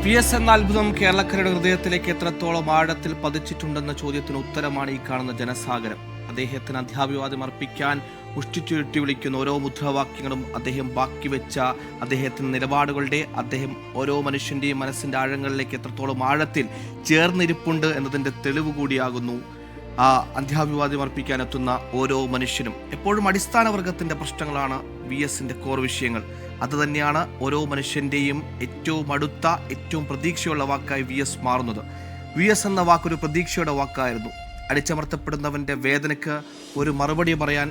PS എന്ന അത്ഭുതം കേരളക്കരയുടെ ഹൃദയത്തിലേക്ക് എത്രത്തോളം ആഴത്തിൽ പതിച്ചിട്ടുണ്ടെന്ന ചോദ്യത്തിന് ഉത്തരമാണ് ഈ കാണുന്ന ജനസാഗരം. അദ്ദേഹത്തിന് അന്ത്യാഭിവാദ്യം അർപ്പിക്കാൻ മുഷ്ടിച്ചുരുട്ടി വിളിക്കുന്ന ഓരോ മുദ്രാവാക്യങ്ങളും അദ്ദേഹം ബാക്കി വെച്ച അദ്ദേഹത്തിന്റെ നിലപാടുകളുടെ അദ്ദേഹം ഓരോ മനുഷ്യന്റെയും മനസ്സിന്റെ ആഴങ്ങളിലേക്ക് എത്രത്തോളം ആഴത്തിൽ ചേർന്നിരിപ്പുണ്ട് എന്നതിന്റെ തെളിവ് കൂടിയാകുന്നു ആ അന്ത്യാഭിവാദ്യം അർപ്പിക്കാനെത്തുന്ന ഓരോ മനുഷ്യനും. എപ്പോഴും അടിസ്ഥാന വർഗത്തിന്റെ പ്രശ്നങ്ങളാണ് VSന്റെ കോർ വിഷയങ്ങൾ. അതുതന്നെയാണ് ഓരോ മനുഷ്യന്റെയും ഏറ്റവും അടുത്ത ഏറ്റവും പ്രതീക്ഷയുള്ള വാക്കായി VS മാറുന്നത്. VS എന്ന വാക്കൊരു പ്രതീക്ഷയുടെ വാക്കായിരുന്നു. അടിച്ചമർത്തപ്പെടുന്നവന്റെ വേദനയ്ക്ക് ഒരു മറുപടി പറയാൻ,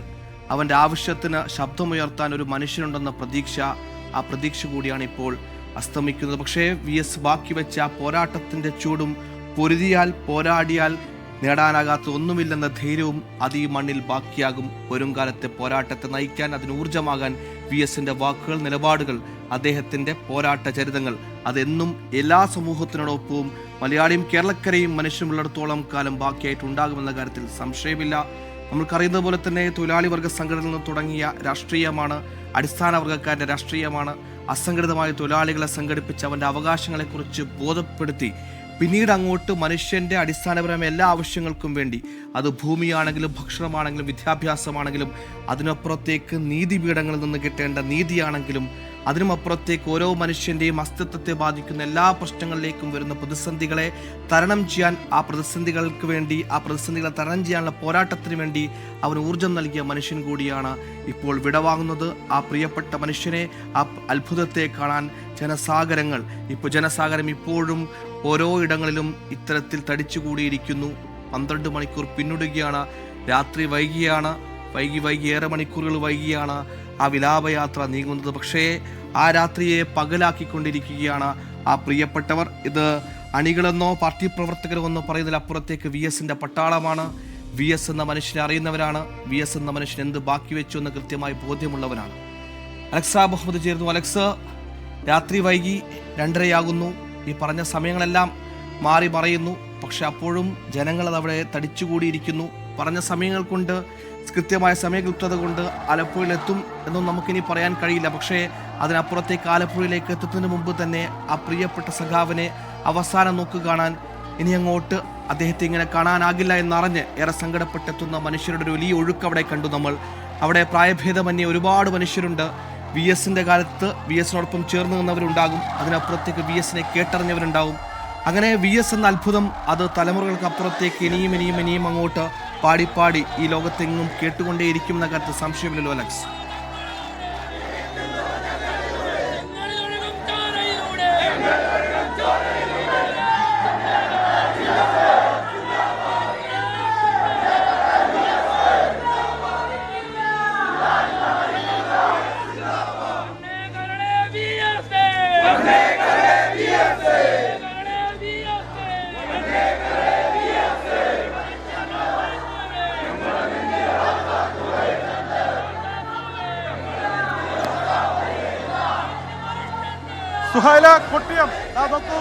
അവന്റെ ആവശ്യത്തിന് ശബ്ദമുയർത്താൻ ഒരു മനുഷ്യനുണ്ടെന്ന പ്രതീക്ഷ, ആ പ്രതീക്ഷ കൂടിയാണ് ഇപ്പോൾ അസ്തമിക്കുന്നത്. പക്ഷേ VS ബാക്കി വെച്ച ആ പോരാട്ടത്തിന്റെ ചൂടും പൊരുതിയാൽ പോരാടിയാൽ നേടാനാകാത്ത ഒന്നുമില്ലെന്ന ധൈര്യവും അത് ഈ മണ്ണിൽ ബാക്കിയാകും. വരുംകാലത്തെ പോരാട്ടത്തെ നയിക്കാൻ, അതിന് ഊർജ്ജമാകാൻ VSന്റെ വാക്കുകൾ, നിലപാടുകൾ, അദ്ദേഹത്തിന്റെ പോരാട്ട ചരിതങ്ങൾ അതെന്നും എല്ലാ സമൂഹത്തിനോടൊപ്പവും മലയാളിയും കേരളക്കരയും മനുഷ്യമുള്ളിടത്തോളം കാലം ബാക്കിയായിട്ടുണ്ടാകുമെന്ന കാര്യത്തിൽ സംശയമില്ല. നമ്മൾക്കറിയുന്നത് പോലെ തന്നെ തൊഴിലാളി വർഗ സംഘടനയിൽ നിന്ന് തുടങ്ങിയ രാഷ്ട്രീയമാണ്, അടിസ്ഥാന വർഗ്ഗക്കാരുടെ രാഷ്ട്രീയമാണ്. അസംഘടിതമായ തൊഴിലാളികളെ സംഘടിപ്പിച്ച് അവൻ്റെ അവകാശങ്ങളെക്കുറിച്ച് ബോധപ്പെടുത്തി പിന്നീട് അങ്ങോട്ട് മനുഷ്യൻ്റെ അടിസ്ഥാനപരമായ എല്ലാ ആവശ്യങ്ങൾക്കും വേണ്ടി, അത് ഭൂമിയാണെങ്കിലും ഭക്ഷണമാണെങ്കിലും വിദ്യാഭ്യാസമാണെങ്കിലും അതിനപ്പുറത്തേക്ക് നീതിപീഠങ്ങളിൽ നിന്ന് കിട്ടേണ്ട നീതിയാണെങ്കിലും അതിനുമപ്പുറത്തേക്ക് ഓരോ മനുഷ്യൻ്റെയും അസ്തിത്വത്തെ ബാധിക്കുന്ന എല്ലാ പ്രശ്നങ്ങളിലേക്കും വരുന്ന പ്രതിസന്ധികളെ തരണം ചെയ്യാൻ, ആ പ്രതിസന്ധികൾക്ക് വേണ്ടി, ആ പ്രതിസന്ധികളെ തരണം ചെയ്യാനുള്ള പോരാട്ടത്തിന് വേണ്ടി അവന് ഊർജം നൽകിയ മനുഷ്യൻ കൂടിയാണ് ഇപ്പോൾ വിടവാങ്ങുന്നത്. ആ പ്രിയപ്പെട്ട മനുഷ്യനെ, ആ അത്ഭുതത്തെ കാണാൻ ജനസാഗരം ഇപ്പോഴും ഓരോ ഇടങ്ങളിലും ഇത്തരത്തിൽ തടിച്ചുകൂടിയിരിക്കുന്നു. 12 മണിക്കൂർ പിന്നിടുകയാണ്, രാത്രി വൈകി ഏറെ മണിക്കൂറുകൾ വൈകിയാണ് ആ വിലാപയാത്ര നീങ്ങുന്നത്. പക്ഷേ ആ രാത്രിയെ പകലാക്കിക്കൊണ്ടിരിക്കുകയാണ് ആ പ്രിയപ്പെട്ടവർ. ഇത് അണികളെന്നോ പാർട്ടി പ്രവർത്തകരോ എന്നോ പറയുന്നതിലപ്പുറത്തേക്ക് VSന്റെ പട്ടാളമാണ്. VS എന്ന മനുഷ്യനെ അറിയുന്നവരാണ്. VS എന്ന മനുഷ്യൻ എന്ത് ബാക്കി വെച്ചു എന്ന് കൃത്യമായി ബോധ്യമുള്ളവരാണ്. അലക്സ മുഹമ്മദ് ചേർന്നു. അലക്സ്, രാത്രി വൈകി 2:30 ഈ പറഞ്ഞ സമയങ്ങളെല്ലാം മാറി മറയുന്നു. പക്ഷെ അപ്പോഴും ജനങ്ങൾ അതവിടെ തടിച്ചുകൂടിയിരിക്കുന്നു. പറഞ്ഞ സമയങ്ങൾ കൊണ്ട്, കൃത്യമായ സമയകൃത്യത കൊണ്ട് ആലപ്പുഴയിലെത്തും എന്നും നമുക്കിനി പറയാൻ കഴിയില്ല. പക്ഷേ അതിനപ്പുറത്തേക്ക് ആലപ്പുഴയിലേക്ക് എത്തുന്നതിന് മുമ്പ് തന്നെ ആ പ്രിയപ്പെട്ട സഖാവിനെ അവസാനം കാണാൻ, ഇനി അങ്ങോട്ട് അദ്ദേഹത്തെ ഇങ്ങനെ കാണാനാകില്ല എന്നറിഞ്ഞ് ഏറെ സങ്കടപ്പെട്ടെത്തുന്ന മനുഷ്യരുടെ ഒരു വലിയ ഒഴുക്ക് അവിടെ കണ്ടു നമ്മൾ. അവിടെ പ്രായഭേദമന്യേ ഒരുപാട് മനുഷ്യരുണ്ട്. VSന്റെ കാലത്ത് VSനോടൊപ്പം ചേർന്ന് നിന്നവരുണ്ടാകും, അതിനപ്പുറത്തേക്ക് VSനെ കേട്ടറിഞ്ഞവരുണ്ടാകും. അങ്ങനെ VS എന്ന അത്ഭുതം അത് തലമുറകൾക്ക് അപ്പുറത്തേക്ക് ഇനിയും അങ്ങോട്ട് പാടി ഈ ലോകത്തെങ്ങും കേട്ടുകൊണ്ടേയിരിക്കും എന്ന കാര്യത്തിൽ സംശയമില്ലല്ലോ അലക്സ്. സുഹൈല, കൊട്ടിയം നോക്കൂ,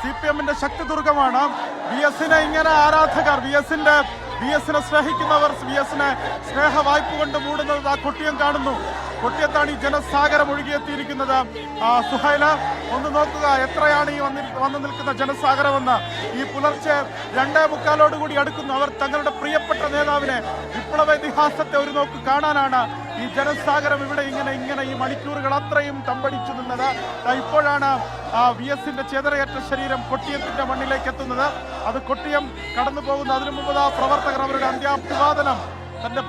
CPMന്റെ ശക്തിദുർഗമാണ്. VSനെ ഇങ്ങനെ ആരാധകർ, VSനെ സ്നേഹിക്കുന്നവർ, VSനെ സ്നേഹ വായ്പ കൊണ്ട് മൂടുന്നത് ആ കൊട്ടിയം കാണുന്നു. കൊട്ടിയത്താണ് ഈ ജനസാഗരം ഒഴുകിയെത്തിയിരിക്കുന്നത്. സുഹൈല, ഒന്ന് നോക്കുക, എത്രയാണ് ഈ വന്നു നിൽക്കുന്ന ജനസാഗരമെന്ന്. ഈ പുലർച്ചെ 2:45 അടുക്കുന്നു. അവർ തങ്ങളുടെ പ്രിയപ്പെട്ട നേതാവിനെ, വിപ്ലവ ഇതിഹാസത്തെ ഒരു നോക്ക് കാണാനാണ് ഈ ജനസാഗരം ഇവിടെ ഇങ്ങനെ ഈ മണിക്കൂറുകൾ അത്രയും തമ്പടിച്ചു നിന്നത്. ഇപ്പോഴാണ് VSന്റെ ചേതനയേറ്റ ശരീരം കൊട്ടിയത്തിന്റെ മണ്ണിലേക്ക് എത്തുന്നത്. അത് കൊട്ടിയം കടന്നു പോകുന്നു. അതിനു മുമ്പ് പ്രവർത്തകർ അവരുടെ അന്ത്യാഭിവാദനം തങ്ങളുടെ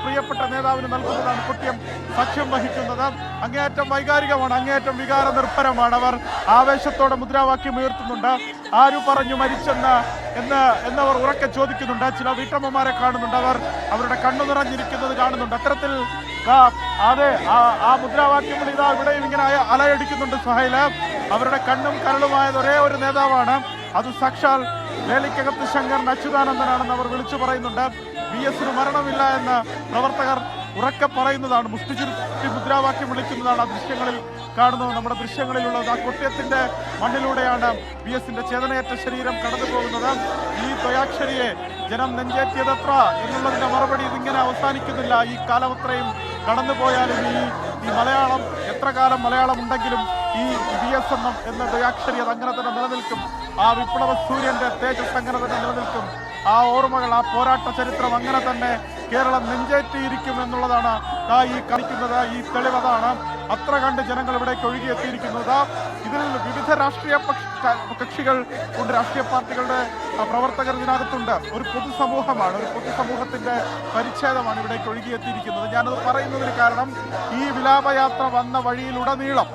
പ്രിയപ്പെട്ട നേതാവിന് നൽകുന്നതാണ് കൊട്ടിയം സാക്ഷ്യം വഹിക്കുന്നത്. അങ്ങേയറ്റം വൈകാരികമാണ്, അങ്ങേയറ്റം വികാര നിർഭരമാണ്. അവർ ആവേശത്തോടെ മുദ്രാവാക്യം ഉയർത്തുന്നുണ്ട്. ആരു പറഞ്ഞു എന്നവർ ഉറക്കെ ചോദിക്കുന്നുണ്ട്. ചില വീട്ടമ്മമാരെ കാണുന്നുണ്ട്, അവരുടെ കണ്ണു നിറഞ്ഞിരിക്കുന്നത് കാണുന്നുണ്ട്. അത്തരത്തിൽ അതെ, ആ മുദ്രാവാക്യങ്ങൾ ഇവിടെയും ഇങ്ങനെ അലയടിക്കുന്നുണ്ട് സുഹൈല. അവരുടെ കണ്ണും കരളുമായത് ഒരേ ഒരു നേതാവാണ്, അത് സാക്ഷാൽ വേലിക്കകത്ത് ശങ്കരൻ അച്യുതാനന്ദനാണെന്ന് അവർ വിളിച്ചു പറയുന്നുണ്ട്. VSന് മരണമില്ല എന്ന് പ്രവർത്തകർ ഉറക്കെ പറയുന്നതാണ്, മുഷ്ടിചുരുട്ടി മുദ്രാവാക്യം വിളിക്കുന്നതാണ് ആ ദൃശ്യങ്ങളിൽ കാണുന്നത്. നമ്മുടെ ദൃശ്യങ്ങളിലുള്ളത് ആ കൊട്ടിയത്തിന്റെ മണ്ണിലൂടെയാണ് VSന്റെ ചേതനയേറ്റ ശരീരം കടന്നു പോകുന്നത്. ഈ ദ്വയാക്ഷരിയെ ജനം നെഞ്ചേറ്റിയതത്ര എന്നുള്ളതിന്റെ മറുപടി ഇതിങ്ങനെ അവസാനിക്കുന്നില്ല. ഈ കാലമത്രയും കടന്നുപോയാലും ഈ മലയാളം, എത്ര കാലം മലയാളം ഉണ്ടെങ്കിലും ഈ VS എന്ന ദ്വയാക്ഷരി അത് അങ്ങനെ തന്നെ നിലനിൽക്കും. ആ വിപ്ലവ സൂര്യന്റെ തേജസ് അങ്ങനെ തന്നെ നിലനിൽക്കും. ആ ഓർമ്മകൾ, ആ പോരാട്ട ചരിത്രം അങ്ങനെ തന്നെ കേരളം നെഞ്ചേറ്റിയിരിക്കും എന്നുള്ളതാണ് ഈ കാണിക്കുന്നത്. ഈ തെളിവതാണ്. അത്ര കണ്ട് ജനങ്ങൾ ഇവിടേക്ക് ഒഴുകിയെത്തിയിരിക്കുന്നത്. ഇതിൽ വിവിധ രാഷ്ട്രീയ കക്ഷികൾ ഉണ്ട്, രാഷ്ട്രീയ പാർട്ടികളുടെ പ്രവർത്തകർ ഇതിനകത്തുണ്ട്. ഒരു പൊതുസമൂഹമാണ്, ഒരു പൊതുസമൂഹത്തിന്റെ പരിച്ഛേദമാണ് ഇവിടേക്ക് ഒഴുകിയെത്തിയിരിക്കുന്നത്. ഞാനത് പറയുന്നതിന് കാരണം ഈ വിലാപയാത്ര വന്ന വഴിയിലുടനീളം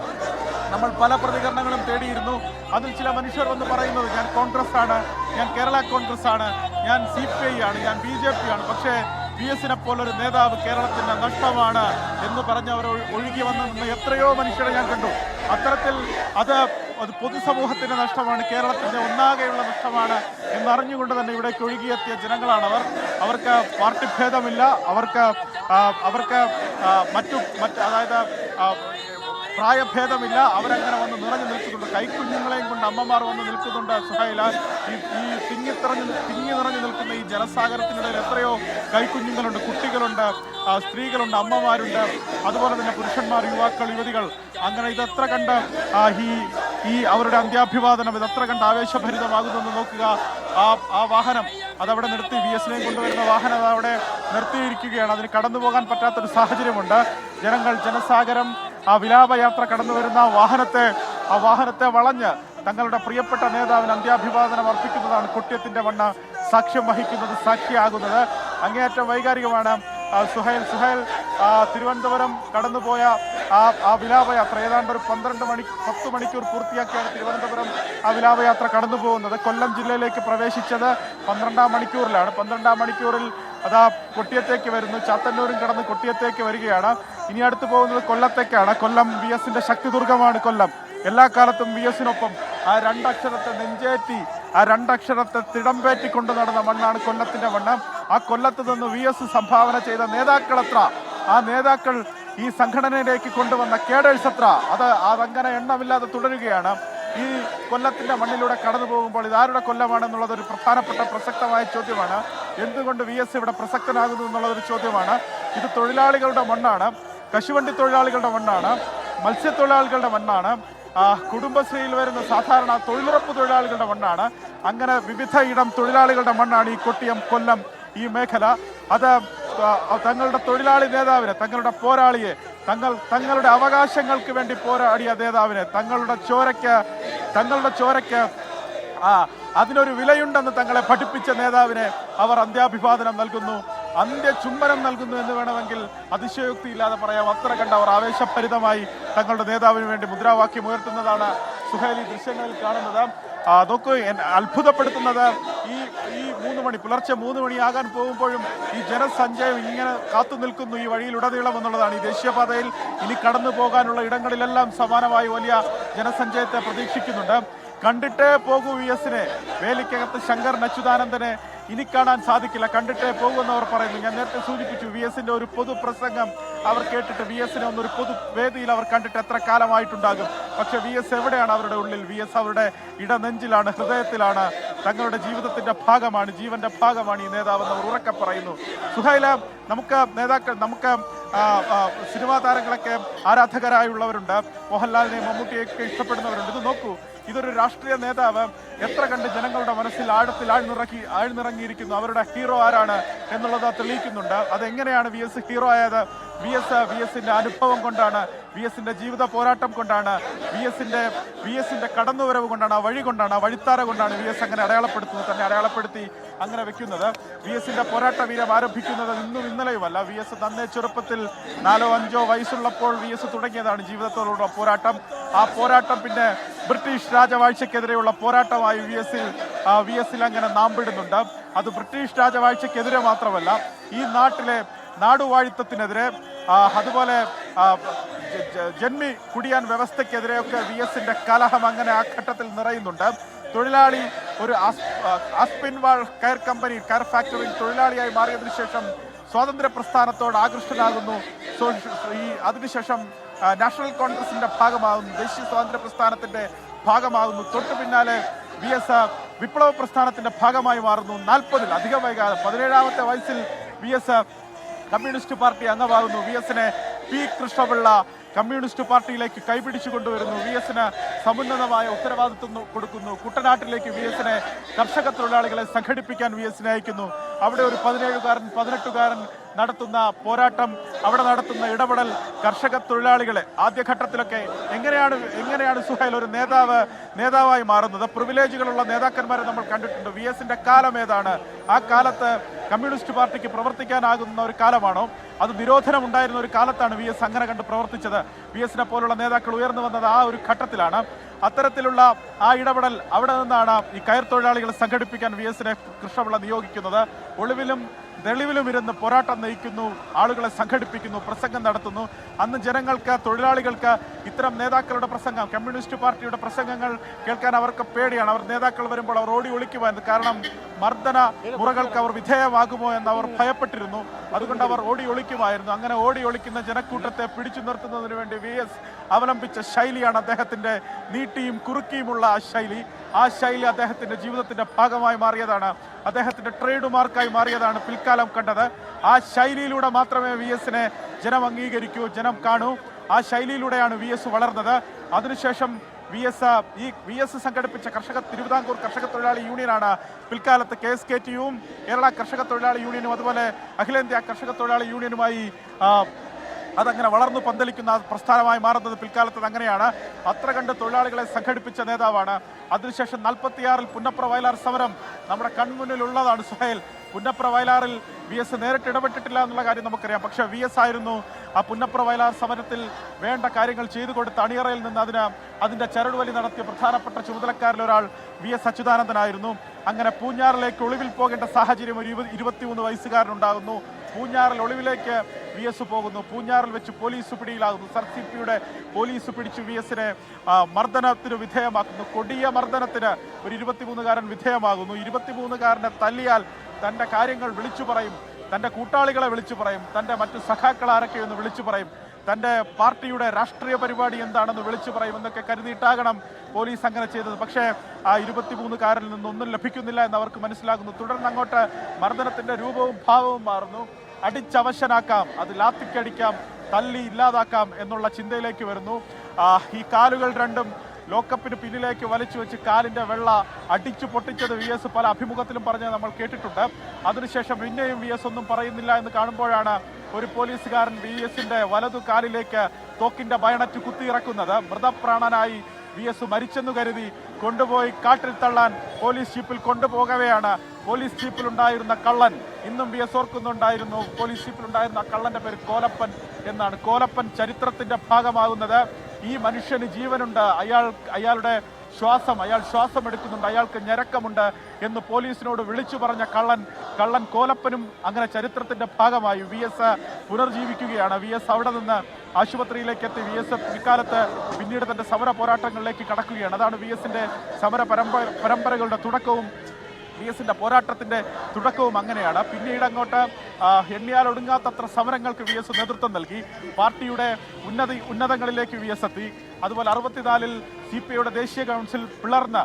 നമ്മൾ പല പ്രതികരണങ്ങളും തേടിയിരുന്നു. അതിൽ ചില മനുഷ്യർ വന്ന് പറയുന്നത് ഞാൻ കോൺഗ്രസ് ആണ്, ഞാൻ കേരള കോൺഗ്രസ് ആണ്, ഞാൻ CPI ആണ്, ഞാൻ BJP ആണ്, പക്ഷേ VS-നെ പോലൊരു നേതാവ് കേരളത്തിന്റെ നഷ്ടമാണ് എന്ന് പറഞ്ഞവർ ഒഴുകി വന്ന എത്രയോ മനുഷ്യരെ ഞാൻ കണ്ടു. അത്തരത്തിൽ അത് പൊതുസമൂഹത്തിന്റെ നഷ്ടമാണ്, കേരളത്തിന്റെ ഒന്നാകെയുള്ള നഷ്ടമാണ് എന്നറിഞ്ഞുകൊണ്ട് തന്നെ ഇവിടേക്ക് ഒഴുകിയെത്തിയ ജനങ്ങളാണവർ. അവർക്ക് പാർട്ടി ഭേദമില്ല, അവർക്ക് മറ്റു അതായത് പ്രായഭേദമില്ല. അവരങ്ങനെ വന്ന് നിറഞ്ഞു നിൽക്കുന്നുണ്ട്. കൈക്കുഞ്ഞുങ്ങളെയും കൊണ്ട് അമ്മമാർ വന്ന് നിൽക്കുന്നുണ്ട്. സുഹൈല, ഈ തിങ്ങി നിറഞ്ഞു നിൽക്കുന്ന ഈ ജനസാഗരത്തിനിടയിൽ എത്രയോ കൈക്കുഞ്ഞുങ്ങളുണ്ട്, കുട്ടികളുണ്ട്, സ്ത്രീകളുണ്ട്, അമ്മമാരുണ്ട്, അതുപോലെ തന്നെ പുരുഷന്മാർ, യുവാക്കൾ, യുവതികൾ. അങ്ങനെ ഇതെത്ര കണ്ട് ഈ അവരുടെ അന്ത്യാഭിവാദനം ഇതെത്ര കണ്ട് ആവേശഭരിതമാകുന്നെന്ന് നോക്കുക. ആ വാഹനം അതവിടെ നിർത്തി, VS-നെയും കൊണ്ടുവരുന്ന വാഹനം അതവിടെ നിർത്തിയിരിക്കുകയാണ്. അതിന് കടന്നു പോകാൻ പറ്റാത്തൊരു സാഹചര്യമുണ്ട്. ജനസാഗരം ആ വിലാപയാത്ര കടന്നു വരുന്ന ആ വാഹനത്തെ വളഞ്ഞ് തങ്ങളുടെ പ്രിയപ്പെട്ട നേതാവിന് അന്ത്യാഭിവാദനം അർപ്പിക്കുന്നതാണ് കൊട്ടിയത്തിന്റെ മണ്ണ് സാക്ഷ്യം വഹിക്കുന്നത്, സാക്ഷിയാകുന്നത്. അങ്ങേയറ്റം വൈകാരികമാണ്. സുഹൈൽ തിരുവനന്തപുരം കടന്നുപോയ ആ വിലാപയാത്ര ഏതാണ്ട് ഒരു 10 മണിക്കൂർ പൂർത്തിയാക്കിയാണ് തിരുവനന്തപുരം ആ വിലാപയാത്ര കടന്നു പോകുന്നത്. കൊല്ലം ജില്ലയിലേക്ക് പ്രവേശിച്ചത് 12-ാം മണിക്കൂറിലാണ്. 12-ാം മണിക്കൂറിൽ അതാ കൊട്ടിയത്തേക്ക് വരുന്നു. ചാത്തന്നൂരും കടന്ന് കൊട്ടിയത്തേക്ക് വരികയാണ്. ഇനി അടുത്ത് പോകുന്നത് കൊല്ലത്തേക്കാണ്. കൊല്ലം VS-ന്റെ ശക്തിദുർഗമാണ്. കൊല്ലം എല്ലാ കാലത്തും VS-നൊപ്പം ആ രണ്ടക്ഷരത്തെ നെഞ്ചേറ്റി, ആ രണ്ടക്ഷരത്തെ തിടമ്പേറ്റി കൊണ്ടു നടന്ന മണ്ണാണ് കൊല്ലത്തിന്റെ മണ്ണ്. ആ കൊല്ലത്ത് നിന്ന് VS സംഭാവന ചെയ്ത നേതാക്കളെത്ര, ആ നേതാക്കൾ ഈ സംഘടനയിലേക്ക് കൊണ്ടുവന്ന കേഡേഴ്സ് എത്ര, അതങ്ങനെ എണ്ണമില്ലാതെ തുടരുകയാണ്. ഈ കൊല്ലത്തിന്റെ മണ്ണിലൂടെ കടന്നു പോകുമ്പോൾ ഇതാരുടെ കൊല്ലമാണെന്നുള്ളത് ഒരു പ്രധാനപ്പെട്ട പ്രസക്തമായ ചോദ്യമാണ്. എന്തുകൊണ്ട് VS ഇവിടെ പ്രസക്തനാകുന്നു എന്നുള്ളതൊരു ചോദ്യമാണ്. ഇത് തൊഴിലാളികളുടെ മണ്ണാണ്, കശുവണ്ടി തൊഴിലാളികളുടെ മണ്ണാണ്, മത്സ്യത്തൊഴിലാളികളുടെ മണ്ണാണ്, കുടുംബശ്രീയിൽ വരുന്ന സാധാരണ തൊഴിലുറപ്പ് തൊഴിലാളികളുടെ മണ്ണാണ്. അങ്ങനെ വിവിധ ഇടം തൊഴിലാളികളുടെ മണ്ണാണ് ഈ കൊട്ടിയം, കൊല്ലം, ഈ മേഖല. അത് തങ്ങളുടെ തൊഴിലാളി നേതാവിനെ, തങ്ങളുടെ പോരാളിയെ, തങ്ങളുടെ അവകാശങ്ങൾക്ക് വേണ്ടി പോരാടിയ നേതാവിനെ, തങ്ങളുടെ ചോരയ്ക്ക് അതിനൊരു വിലയുണ്ടെന്ന് തങ്ങളെ പഠിപ്പിച്ച നേതാവിനെ അവർ അന്ത്യാഭിവാദനം നൽകുന്നു, അന്ത്യചുംബനം നൽകുന്നു എന്ന് വേണമെങ്കിൽ അതിശയോക്തിയില്ലാതെ പറയാം. അത്ര കണ്ട് അവർ ആവേശഭരിതമായി തങ്ങളുടെ നേതാവിന് വേണ്ടി മുദ്രാവാക്യം ഉയർത്തുന്നതാണ് സുഹൈലി ദൃശ്യങ്ങളിൽ കാണുന്നത്. നോക്കൂ, അത്ഭുതപ്പെടുത്തുന്നത് ഈ 3 മണി, പുലർച്ചെ 3 മണിയാകാൻ പോകുമ്പോഴും ഈ ജനസഞ്ചയം ഇങ്ങനെ കാത്തു നിൽക്കുന്നു ഈ വഴിയിലുടനീളം എന്നുള്ളതാണ്. ഈ ദേശീയപാതയിൽ ഇനി കടന്നു പോകാനുള്ള ഇടങ്ങളിലെല്ലാം സമാനമായി വലിയ ജനസഞ്ചയത്തെ പ്രതീക്ഷിക്കുന്നുണ്ട്. കണ്ടിട്ടേ പോകൂ VS-നെ. വേലിക്കകത്ത് ശങ്കർ അച്യുതാനന്ദനെ ഇനി കാണാൻ സാധിക്കില്ല, കണ്ടിട്ടേ പോകുമെന്ന് അവർ പറയുന്നു. ഞാൻ നേരത്തെ സൂചിപ്പിച്ചു, VS-ന്റെ ഒരു പൊതുപ്രസംഗം അവർ കേട്ടിട്ട് VS-നെ ഒന്നൊരു പൊതുവേദിയിൽ അവർ കണ്ടിട്ട് എത്ര കാലമായിട്ടുണ്ടാകും. പക്ഷെ VS എവിടെയാണ് അവരുടെ ഉള്ളിൽ? VS അവരുടെ ഇടനെഞ്ചിലാണ്, ഹൃദയത്തിലാണ്, തങ്ങളുടെ ജീവിതത്തിന്റെ ഭാഗമാണ്, ജീവന്റെ ഭാഗമാണ് ഈ നേതാവെന്ന് അവർ ഉറക്കെ പറയുന്നു. സുഹൈല, നമുക്ക് സിനിമാ താരങ്ങളൊക്കെ ആരാധകരായുള്ളവരുണ്ട്, മോഹൻലാലിനെയും മമ്മൂട്ടിയൊക്കെ ഇഷ്ടപ്പെടുന്നവരുണ്ട്. ഇത് നോക്കൂ, ഇതൊരു രാഷ്ട്രീയ നേതാവ് എത്ര കണ്ട് ജനങ്ങളുടെ മനസ്സിൽ ആഴ്ന്നിറങ്ങിയിരിക്കുന്നു. അവരുടെ ഹീറോ ആരാണ് എന്നുള്ളത് തെളിയിക്കുന്നുണ്ട്. അതെങ്ങനെയാണ് VS ഹീറോ ആയത്? VS-ന്റെ അനുഭവം കൊണ്ടാണ്, VS-ന്റെ ജീവിത പോരാട്ടം കൊണ്ടാണ്, VS-ന്റെ കടന്നുവരവ് കൊണ്ടാണ്, ആ വഴി കൊണ്ടാണ്, ആ വഴിത്താര കൊണ്ടാണ് VS അങ്ങനെ തന്നെ അടയാളപ്പെടുത്തി അങ്ങനെ വെക്കുന്നത്. VS-ന്റെ പോരാട്ട വീരം ആരംഭിക്കുന്നത് ഇന്നലെയുമല്ല. VS നന്നേ ചെറുപ്പത്തിൽ 4-5 വയസ്സുള്ളപ്പോൾ VS തുടങ്ങിയതാണ് ജീവിതത്തോടുള്ള പോരാട്ടം. ആ പോരാട്ടം പിന്നെ ബ്രിട്ടീഷ് രാജവാഴ്ചക്കെതിരെയുള്ള പോരാട്ടമായി VS-ൽ അങ്ങനെ നാമ്പിടുന്നുണ്ട്. അത് ബ്രിട്ടീഷ് രാജവാഴ്ചക്കെതിരെ മാത്രമല്ല, ഈ നാട്ടിലെ നാടുവാഴിത്തത്തിനെതിരെ, അതുപോലെ ജന്മി കുടിയാൻ വ്യവസ്ഥയ്ക്കെതിരെയൊക്കെ VS-ന്റെ കലഹം അങ്ങനെ ആ ഘട്ടത്തിൽ നിറയുന്നുണ്ട്. തൊഴിലാളി ഒരു ആസ്പിൻവാൾ കയർ ഫാക്ടറിയിൽ തൊഴിലാളിയായി മാറിയതിനു ശേഷം സ്വാതന്ത്ര്യ പ്രസ്ഥാനത്തോട് ആകൃഷ്ടനാകുന്നു. അതിനുശേഷം നാഷണൽ കോൺഗ്രസിന്റെ ഭാഗമാകുന്നു, ദേശീയ സ്വാതന്ത്ര്യ പ്രസ്ഥാനത്തിന്റെ ഭാഗമാകുന്നു. തൊട്ടു പിന്നാലെ VS വിപ്ലവ പ്രസ്ഥാനത്തിന്റെ ഭാഗമായി മാറുന്നു. 40-ൽ അധികം വൈകാതെ 17-ാമത്തെ വയസ്സിൽ VS കമ്മ്യൂണിസ്റ്റ് പാർട്ടി അംഗമാകുന്നു. VS-നെ P. കൃഷ്ണപിള്ള കമ്മ്യൂണിസ്റ്റ് പാർട്ടിയിലേക്ക് കൈപിടിച്ചു കൊണ്ടുവരുന്നു. വി എസിന് സമുന്നതമായ ഉത്തരവാദിത്വം കൊടുക്കുന്നു. കുട്ടനാട്ടിലേക്ക് വി എസിനെ കർഷക തൊഴിലാളികളെ സംഘടിപ്പിക്കാൻ വി എസിനെ അയക്കുന്നു. അവിടെ ഒരു 17-കാരൻ 18-കാരൻ നടത്തുന്ന പോരാട്ടം, അവിടെ നടത്തുന്ന ഇടപെടൽ കർഷക തൊഴിലാളികളെ ആദ്യഘട്ടത്തിലൊക്കെ എങ്ങനെയാണ് സുഹൈൽ ഒരു നേതാവായി മാറുന്നത്? പ്രിവിലേജുകളുള്ള നേതാക്കന്മാരെ നമ്മൾ കണ്ടിട്ടുണ്ട്. വി എസിന്റെ കാലം ഏതാണ്? ആ കാലത്ത് കമ്മ്യൂണിസ്റ്റ് പാർട്ടിക്ക് പ്രവർത്തിക്കാനാകുന്ന ഒരു കാലമാണോ? അത് നിരോധനം ഉണ്ടായിരുന്ന ഒരു കാലത്താണ് വി എസ് അങ്ങനെ കണ്ട് പ്രവർത്തിച്ചത്. വി എസിനെ പോലുള്ള നേതാക്കൾ ഉയർന്നു വന്നത് ആ ഒരു ഘട്ടത്തിലാണ്. അത്തരത്തിലുള്ള ആ ഇടപെടൽ അവിടെ നിന്നാണ് ഈ കയർ തൊഴിലാളികളെ സംഘടിപ്പിക്കാൻ വി എസിനെ കൃഷ്ണപിള്ള നിയോഗിക്കുന്നത്. ഒളിവിലും തെളിവിലും ഇരുന്ന് പോരാട്ടം നയിക്കുന്നു, ആളുകളെ സംഘടിപ്പിക്കുന്നു, പ്രസംഗം നടത്തുന്നു. അന്ന് ജനങ്ങൾക്ക്, തൊഴിലാളികൾക്ക് ഇത്തരം നേതാക്കളുടെ പ്രസംഗം, കമ്മ്യൂണിസ്റ്റ് പാർട്ടിയുടെ പ്രസംഗങ്ങൾ കേൾക്കാൻ അവർക്ക് പേടിയാണ്. അവർ നേതാക്കൾ വരുമ്പോൾ അവർ ഓടി ഒളിക്കുമായിരുന്നു. കാരണം മർദ്ദന മുറകൾക്ക് അവർ വിധേയമാകുമോ എന്ന് അവർ ഭയപ്പെട്ടിരുന്നു. അതുകൊണ്ട് അവർ ഓടി ഒളിക്കുമായിരുന്നു. അങ്ങനെ ഓടി ഒളിക്കുന്ന ജനക്കൂട്ടത്തെ പിടിച്ചു നിർത്തുന്നതിന് വേണ്ടി വി എസ് അവലംബിച്ച ശൈലിയാണ് അദ്ദേഹത്തിന്റെ നീട്ടിയും കുറുക്കിയുമുള്ള ആ ശൈലി. ആ ശൈലി അദ്ദേഹത്തിന്റെ ജീവിതത്തിന്റെ ഭാഗമായി മാറിയതാണ്, അദ്ദേഹത്തിന്റെ ട്രേഡ് മാർക്കായി മാറിയതാണ് പിൽക്കാലം കണ്ടത്. ആ ശൈലിയിലൂടെ മാത്രമേ വി എസിനെ ജനം അംഗീകരിക്കൂ, ജനം കാണൂ. ആ ശൈലിയിലൂടെയാണ് വി എസ് വളർന്നത്. അതിനുശേഷം വി എസ് സംഘടിപ്പിച്ച തിരുവിതാംകൂർ കർഷക തൊഴിലാളി യൂണിയനാണ് പിൽക്കാലത്ത് KSKTUവും കേരള കർഷക തൊഴിലാളി യൂണിയനും അതുപോലെ അഖിലേന്ത്യാ കർഷക തൊഴിലാളി യൂണിയനുമായി അതങ്ങനെ വളർന്നു പന്തലിക്കുന്ന പ്രസ്ഥാനമായി മാറുന്നത് പിൽക്കാലത്ത് അങ്ങനെയാണ്. അത്ര കണ്ട് തൊഴിലാളികളെ സംഘടിപ്പിച്ച നേതാവാണ്. അതിനുശേഷം 46-ൽ പുന്നപ്ര വയലാർ സമരം നമ്മുടെ കൺമുന്നിലുള്ളതാണ് സുഹൈൽ. പുന്നപ്ര വയലാറിൽ വി എസ് നേരിട്ട് ഇടപെട്ടിട്ടില്ല എന്നുള്ള കാര്യം നമുക്കറിയാം. പക്ഷേ വി എസ് ആയിരുന്നു ആ പുന്നപ്ര വയലാർ സമരത്തിൽ വേണ്ട കാര്യങ്ങൾ ചെയ്തു കൊടുത്ത് അണിയറയിൽ നിന്ന് അതിന്റെ ചരടുവലി നടത്തിയ പ്രധാനപ്പെട്ട ചുമതലക്കാരിൽ ഒരാൾ വി എസ് അച്യുതാനന്ദനായിരുന്നു. അങ്ങനെ പൂഞ്ഞാറിലേക്ക് ഒളിവിൽ പോകേണ്ട സാഹചര്യം ഒരു 23 വയസ്സുകാരനുണ്ടാകുന്നു. പൂഞ്ഞാറിൽ ഒളിവിലേക്ക് വി എസ് പോകുന്നു. പൂഞ്ഞാറിൽ വെച്ച് പോലീസ് പിടിയിലാകുന്നു. SRCPയുടെ പോലീസ് പിടിച്ച് വി എസിനെ മർദ്ദനത്തിന് വിധേയമാക്കുന്നു. കൊടിയ മർദ്ദനത്തിന് ഒരു 23-കാരൻ വിധേയമാകുന്നു. 23-കാരനെ തല്ലിയാൽ തൻ്റെ കാര്യങ്ങൾ വിളിച്ചു പറയും, തൻ്റെ കൂട്ടാളികളെ വിളിച്ചു പറയും, തൻ്റെ മറ്റു സഖാക്കൾ ആരൊക്കെയെന്ന് വിളിച്ചു പറയും, തൻ്റെ പാർട്ടിയുടെ രാഷ്ട്രീയ പരിപാടി എന്താണെന്ന് വിളിച്ചു പറയും എന്നൊക്കെ കരുതിയിട്ടാകണം പോലീസ് അങ്ങനെ ചെയ്തത്. പക്ഷേ ആ 23-കാരിൽ നിന്നൊന്നും ലഭിക്കുന്നില്ല എന്ന് അവർക്ക് മനസ്സിലാകുന്നു. തുടർന്ന് അങ്ങോട്ട് മർദ്ദനത്തിന്റെ രൂപവും ഭാവവും മാറുന്നു. അടിച്ചവശനാക്കാം, അത് ലാത്തിക്കടിക്കാം, തല്ലി ഇല്ലാതാക്കാം എന്നുള്ള ചിന്തയിലേക്ക് വരുന്നു. ഈ കാലുകൾ രണ്ടും ലോക്കപ്പിന് പിന്നിലേക്ക് വലിച്ചു വെച്ച് കാലിന്റെ വെള്ള അടിച്ചു പൊട്ടിച്ചത് വി എസ് പല അഭിമുഖത്തിലും പറഞ്ഞ് നമ്മൾ കേട്ടിട്ടുണ്ട്. അതിനുശേഷം പിന്നെയും വി എസ് ഒന്നും പറയുന്നില്ല എന്ന് കാണുമ്പോഴാണ് ഒരു പോലീസുകാരൻ വി എസിന്റെ വലതു കാലിലേക്ക് തോക്കിന്റെ ബയണറ്റ് കുത്തിയിറക്കുന്നത്. മൃതപ്രാണനായി വി എസ് മരിച്ചെന്നു കരുതി കൊണ്ടുപോയി കാട്ടിൽ തള്ളാൻ പോലീസ് ജീപ്പിൽ കൊണ്ടുപോകവെയാണ് പോലീസ് ജീപ്പിലുണ്ടായിരുന്ന കള്ളൻ, ഇന്നും വി എസ് ഓർക്കുന്നുണ്ടായിരുന്നു, പോലീസ് ജീപ്പിലുണ്ടായിരുന്ന കള്ളന്റെ പേര് കോലപ്പൻ എന്നാണ്. കോലപ്പൻ ചരിത്രത്തിന്റെ ഭാഗമാകുന്നത്. ഈ മനുഷ്യന് ജീവനുണ്ട്, അയാളുടെ അയാൾ ശ്വാസം എടുക്കുന്നുണ്ട്, അയാൾക്ക് ഞരക്കമുണ്ട് എന്ന് പോലീസിനോട് വിളിച്ചു പറഞ്ഞ കള്ളൻ കോലപ്പനും അങ്ങനെ ചരിത്രത്തിന്റെ ഭാഗമായി വി എസ് പുനർജീവിക്കുകയാണ്. വി എസ് അവിടെ നിന്ന് ആശുപത്രിയിലേക്ക് എത്തി. വി എസ് പിൽക്കാലത്ത് പിന്നീട് തന്റെ സമര പോരാട്ടങ്ങളിലേക്ക് കടക്കുകയാണ്. അതാണ് വി എസിന്റെ സമര പരമ്പരകളുടെ തുടക്കവും വി എസിന്റെ പോരാട്ടത്തിന്റെ തുടക്കവും അങ്ങനെയാണ്. പിന്നീട് അങ്ങോട്ട് എണ്ണിയാൽ ഒടുങ്ങാത്തത്ര സമരങ്ങൾക്ക് വി എസ് നേതൃത്വം നൽകി. പാർട്ടിയുടെ ഉന്നതങ്ങളിലേക്ക് വി എസ് എത്തി. അതുപോലെ 64-ൽ CPIയുടെ ദേശീയ കൗൺസിൽ പിളർന്ന്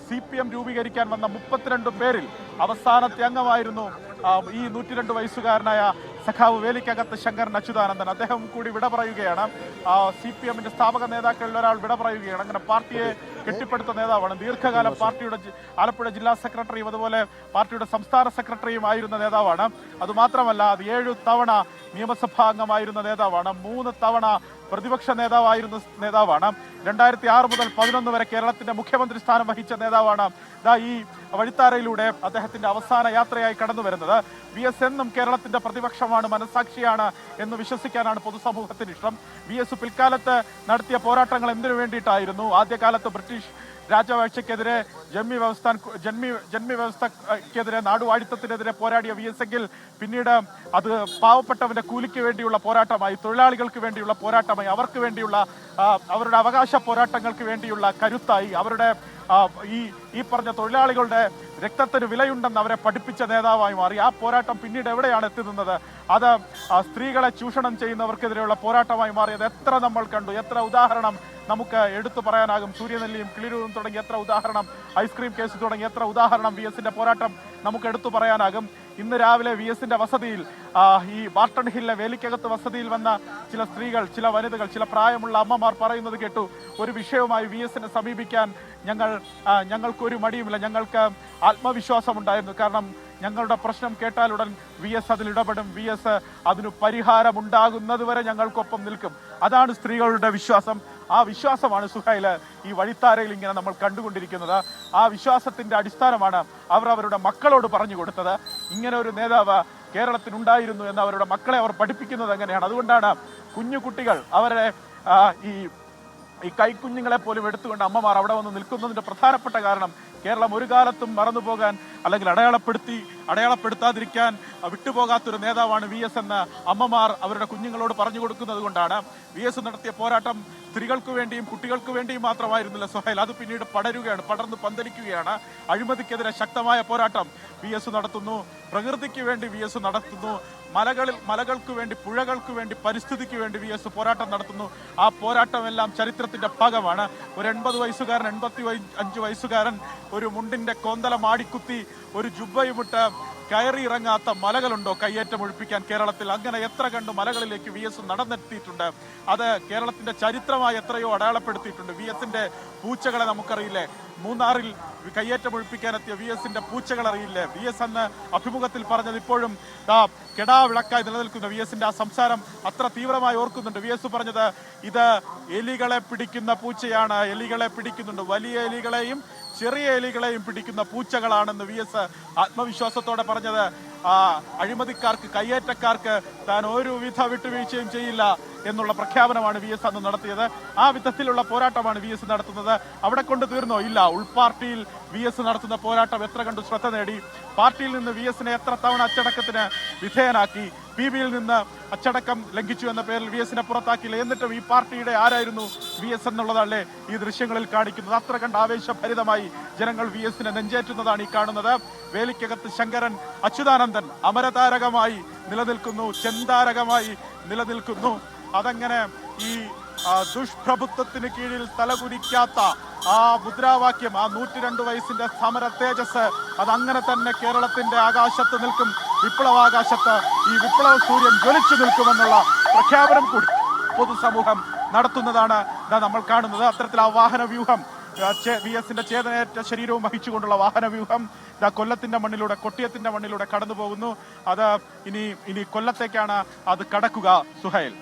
CPM രൂപീകരിക്കാൻ വന്ന 32 പേരിൽ അവസാനത്തെ അംഗമായിരുന്നു ഈ 102 വയസ്സുകാരനായ സഖാവ് വേലിക്കകത്ത് ശങ്കരൻ അച്യുതാനന്ദൻ. അദ്ദേഹം കൂടി വിട പറയുകയാണ്. CPMന്റെ സ്ഥാപക നേതാക്കളിൽ ഒരാൾ വിട പറയുകയാണ്. അങ്ങനെ പാർട്ടിയെ കെട്ടിപ്പടുത്ത നേതാവാണ്. ദീർഘകാലം പാർട്ടിയുടെ ആലപ്പുഴ ജില്ലാ സെക്രട്ടറിയും അതുപോലെ പാർട്ടിയുടെ സംസ്ഥാന സെക്രട്ടറിയും ആയിരുന്ന നേതാവാണ്. അതുമാത്രമല്ല, അത് 7 തവണ നിയമസഭാ അംഗമായിരുന്ന നേതാവാണ്. 3 തവണ പ്രതിപക്ഷ നേതാവാണ്. 2006 മുതൽ 2011 വരെ കേരളത്തിന്റെ മുഖ്യമന്ത്രി സ്ഥാനം വഹിച്ച നേതാവാണ്. ഈ വഴിത്താരയിലൂടെ അദ്ദേഹത്തിന്റെ അവസാന യാത്രയായി കടന്നു വരുന്നത്. വി എസ് എന്നും കേരളത്തിന്റെ പ്രതിപക്ഷമാണ്, മനസാക്ഷിയാണ് എന്ന് വിശ്വസിക്കാനാണ് പൊതുസമൂഹത്തിന് ഇഷ്ടം. വി എസ് പിൽക്കാലത്ത് നടത്തിയ പോരാട്ടങ്ങൾ എന്തിനു വേണ്ടിയിട്ടായിരുന്നു? ആദ്യകാലത്ത് ബ്രിട്ടീഷ് രാജവാഴ്ചക്കെതിരെ, ജന്മി വ്യവസ്ഥക്കെതിരെ, നാടുവാഴിത്തത്തിനെതിരെ പോരാടിയ വി എസ് എങ്കിൽ പിന്നീട് അത് പാവപ്പെട്ടവന്റെ കൂലിക്ക് വേണ്ടിയുള്ള പോരാട്ടമായി, തൊഴിലാളികൾക്ക് വേണ്ടിയുള്ള പോരാട്ടമായി, അവർക്ക് വേണ്ടിയുള്ള അവരുടെ അവകാശ പോരാട്ടങ്ങൾക്ക് വേണ്ടിയുള്ള കരുത്തായി, അവരുടെ ഈ പറഞ്ഞ തൊഴിലാളികളുടെ രക്തത്തിന് വിലയുണ്ടെന്ന് അവരെ പഠിപ്പിച്ച നേതാവായി മാറി. ആ പോരാട്ടം പിന്നീട് എവിടെയാണ് എത്തി നിന്നത്? അത് സ്ത്രീകളെ ചൂഷണം ചെയ്യുന്നവർക്കെതിരെയുള്ള പോരാട്ടമായി മാറിയത് എത്ര നമ്മൾ കണ്ടു. എത്ര ഉദാഹരണം നമുക്ക് എടുത്തു പറയാനാകും. സൂര്യനെല്ലിയും കിളിരൂരും തുടങ്ങി എത്ര ഉദാഹരണം, ഐസ്ക്രീം കേസ് തുടങ്ങി എത്ര ഉദാഹരണം VS-ന്റെ പോരാട്ടം നമുക്ക് എടുത്തു പറയാനാകും. ഇന്ന് രാവിലെ VS-ന്റെ വസതിയിൽ, ഈ ബാർട്ടൺ ഹില്ലിലെ വേലിക്കകത്ത് വസതിയിൽ വന്ന ചില സ്ത്രീകൾ, ചില വനിതകൾ, ചില പ്രായമുള്ള അമ്മമാർ പറയുന്നത് കേട്ടു. ഒരു വിഷയവുമായി VS-നെ സമീപിക്കാൻ ഞങ്ങൾക്കൊരു മടിയുമില്ല, ഞങ്ങൾക്ക് ആത്മവിശ്വാസമുണ്ടായിരുന്നു. കാരണം ഞങ്ങളുടെ പ്രശ്നം കേട്ടാലുടൻ VS അതിൽ ഇടപെടും, VS അതിന് പരിഹാരമുണ്ടാകുന്നത് വരെ ഞങ്ങൾക്കൊപ്പം നിൽക്കും. അതാണ് സ്ത്രീകളുടെ വിശ്വാസം. ആ വിശ്വാസമാണ് സുഹൈല് ഈ വഴിത്താരയിൽ ഇങ്ങനെ നമ്മൾ കണ്ടുകൊണ്ടിരിക്കുന്നത്. ആ വിശ്വാസത്തിന്റെ അടിസ്ഥാനമാണ് അവർ അവരുടെ മക്കളോട് പറഞ്ഞു കൊടുത്തത്. ഇങ്ങനെ ഒരു നേതാവ് കേരളത്തിനുണ്ടായിരുന്നു എന്ന് അവരുടെ മക്കളെ അവർ പഠിപ്പിക്കുന്നത് എങ്ങനെയാണ്. അതുകൊണ്ടാണ് കുഞ്ഞു കുട്ടികൾ അവരെ ഈ കൈക്കുഞ്ഞുങ്ങളെ പോലും എടുത്തുകൊണ്ട് അമ്മമാർ അവിടെ വന്ന് നിൽക്കുന്നതിന്റെ പ്രധാനപ്പെട്ട കാരണം കേരളം ഒരു കാലത്തും മറന്നുപോകാൻ അല്ലെങ്കിൽ അടയാളപ്പെടുത്താതിരിക്കാൻ വിട്ടുപോകാത്തൊരു നേതാവാണ് VS എന്ന് അമ്മമാർ അവരുടെ കുഞ്ഞുങ്ങളോട് പറഞ്ഞു കൊടുക്കുന്നത് കൊണ്ടാണ്. VS നടത്തിയ പോരാട്ടം സ്ത്രീകൾക്ക് വേണ്ടിയും കുട്ടികൾക്ക് വേണ്ടിയും മാത്രമായിരുന്നില്ല സുഹൈൽ, അത് പിന്നീട് പടർന്ന് പന്തലിക്കുകയാണ്. അഴിമതിക്കെതിരെ ശക്തമായ പോരാട്ടം VS നടത്തുന്നു, പ്രകൃതിക്ക് വേണ്ടി VS നടത്തുന്നു, മലകൾക്ക് വേണ്ടി, പുഴകൾക്ക് വേണ്ടി, പരിസ്ഥിതിക്ക് വേണ്ടി VS പോരാട്ടം നടത്തുന്നു. ആ പോരാട്ടമെല്ലാം ചരിത്രത്തിന്റെ ഭാഗമാണ്. ഒരു 80 വയസ്സുകാരൻ, 85 വയസ്സുകാരൻ ഒരു മുണ്ടിന്റെ കോന്തല മാടിക്കുത്തി ഒരു ജുബ്ബയുമിട്ട് കയറി ഇറങ്ങാത്ത മലകളുണ്ടോ കയ്യേറ്റം ഒഴിപ്പിക്കാൻ കേരളത്തിൽ? അങ്ങനെ എത്ര കണ്ട് മലകളിലേക്ക് VS നടന്നെത്തിയിട്ടുണ്ട്. അത് കേരളത്തിന്റെ ചരിത്രമായി എത്രയോ അടയാളപ്പെടുത്തിയിട്ടുണ്ട്. VS-ന്റെ പൂച്ചകളെ നമുക്കറിയില്ലേ? മൂന്നാറിൽ കയ്യേറ്റം ഒഴിപ്പിക്കാനെത്തിയ VS-ന്റെ പൂച്ചകൾ അറിയില്ലേ? VS അന്ന് അഭിമുഖത്തിൽ പറഞ്ഞത് ഇപ്പോഴും കെടാവിളക്കായി നിലനിൽക്കുന്ന VS-ന്റെ ആ സംസാരം അത്ര തീവ്രമായി ഓർക്കുന്നുണ്ട്. VS പറഞ്ഞത് ഇത് എലികളെ പിടിക്കുന്ന പൂച്ചയാണ്, എലികളെ പിടിക്കുന്നുണ്ട്, വലിയ എലികളെയും ചെറിയ എലികളെയും പിടിക്കുന്ന പൂച്ചകളാണെന്ന് VS ആത്മവിശ്വാസത്തോടെ പറഞ്ഞത്. അഴിമതിക്കാർക്ക്, കയ്യേറ്റക്കാർക്ക് താൻ ഒരുവിധ വിട്ടുവീഴ്ചയും ചെയ്യില്ല എന്നുള്ള പ്രഖ്യാപനമാണ് VS അന്ന് നടത്തിയത്. ആ വിധത്തിലുള്ള പോരാട്ടമാണ് VS നടത്തുന്നത്. അവിടെ കൊണ്ട് തീർന്നോ? ഇല്ല. ഉൾപാർട്ടിയിൽ VS നടത്തുന്ന പോരാട്ടം എത്ര കണ്ടു ശ്രദ്ധ നേടി. പാർട്ടിയിൽ നിന്ന് VS-നെ എത്ര തവണ അച്ചടക്കത്തിന് വിധേയനാക്കി. PB-യിൽ നിന്ന് അച്ചടക്കം ലംഘിച്ചു എന്ന പേരിൽ VS-നെ പുറത്താക്കിയില്ല. എന്നിട്ടും ഈ പാർട്ടിയുടെ ആരായിരുന്നു VS എന്നുള്ളതല്ലേ ഈ ദൃശ്യങ്ങളിൽ കാണിക്കുന്നത്. അത്ര കണ്ട് ആവേശഭരിതമായി ജനങ്ങൾ VS-നെ നെഞ്ചേറ്റുന്നതാണ് ഈ കാണുന്നത്. വേലിക്കകത്ത് ശങ്കരൻ അച്യുതാനന്ദൻ അമരതാരകമായി നിലനിൽക്കുന്നു, ചെന്താരകമായി നിലനിൽക്കുന്നു. അതങ്ങനെ ഈ ദുഷ്പ്രഭുത്വത്തിന് കീഴിൽ തലകുനിക്കാത്ത ആ മുദ്രാവാക്യം, ആ 102 വയസ്സിന്റെ സമര തേജസ്, അതങ്ങനെ തന്നെ കേരളത്തിന്റെ ആകാശത്ത് നിൽക്കും. വിപ്ലവാകാശത്ത് ഈ വിപ്ലവ സൂര്യൻ ജ്വലിച്ചു നിൽക്കുമെന്നുള്ള പ്രഖ്യാപനം കൂടി പൊതുസമൂഹം നടത്തുന്നതാണ് നമ്മൾ കാണുന്നത്. അത്തരത്തിൽ ആ വാഹന വ്യൂഹം, VS-ന്റെ ചേതനയേറ്റ ശരീരവും വഹിച്ചുകൊണ്ടുള്ള വാഹന വ്യൂഹം കൊല്ലത്തിന്റെ മണ്ണിലൂടെ, കൊട്ടിയത്തിന്റെ മണ്ണിലൂടെ കടന്നു പോകുന്നു. അത് ഇനി കൊല്ലത്തേക്കാണ് അത് കടക്കുക സുഹൈൽ.